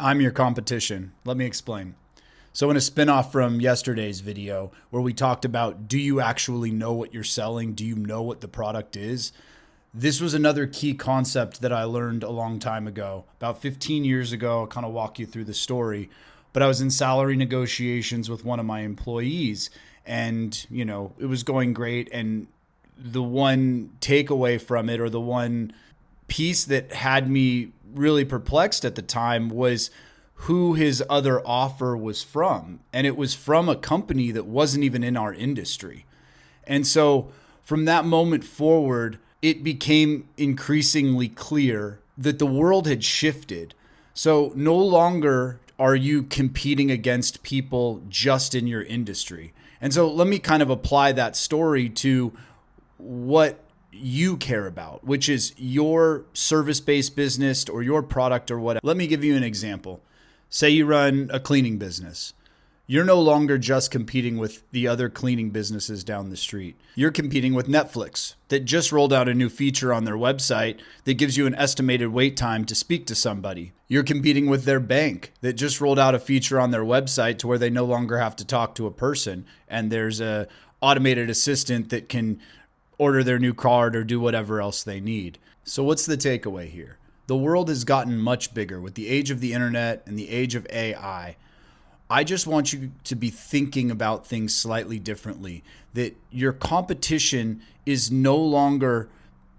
I'm your competition. Let me explain. So, in a spinoff from yesterday's video where we talked about, do you actually know what you're selling? Do you know what the product is? This was another key concept that I learned a long time ago, about 15 years ago. I'll kind of walk you through the story. But I was in salary negotiations with one of my employees, and it was going great. And the one takeaway from it, or the one piece that had me really perplexed at the time, was who his other offer was from. And it was from a company that wasn't even in our industry. And so from that moment forward, it became increasingly clear that the world had shifted. So no longer are you competing against people just in your industry. And so let me kind of apply that story to what you care about, which is your service-based business or your product or whatever. Let me give you an example. Say you run a cleaning business. You're no longer just competing with the other cleaning businesses down the street. You're competing with Netflix that just rolled out a new feature on their website that gives you an estimated wait time to speak to somebody. You're competing with their bank that just rolled out a feature on their website to where they no longer have to talk to a person, and there's a automated assistant that can order their new card or do whatever else they need. So what's the takeaway here? The world has gotten much bigger with the age of the internet and the age of AI. I just want you to be thinking about things slightly differently, that your competition is no longer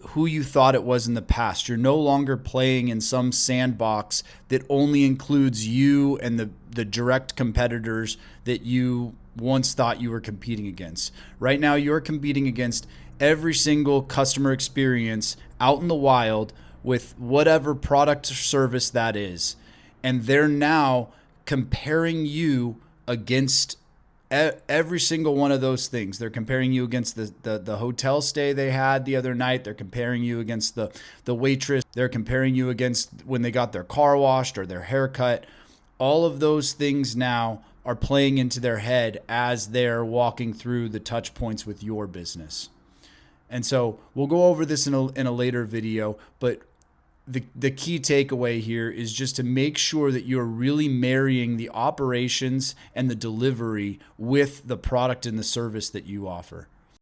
who you thought it was in the past. You're no longer playing in some sandbox that only includes you and the direct competitors that you once thought you were competing against. Right now, you're competing against every single customer experience out in the wild with whatever product or service that is. And they're now comparing you against every single one of those things. They're comparing you against the hotel stay they had the other night. They're comparing you against the waitress. They're comparing you against when they got their car washed or their hair cut. All of those things now are playing into their head as they're walking through the touch points with your business. And so we'll go over this in a later video, but the key takeaway here is just to make sure that you're really marrying the operations and the delivery with the product and the service that you offer.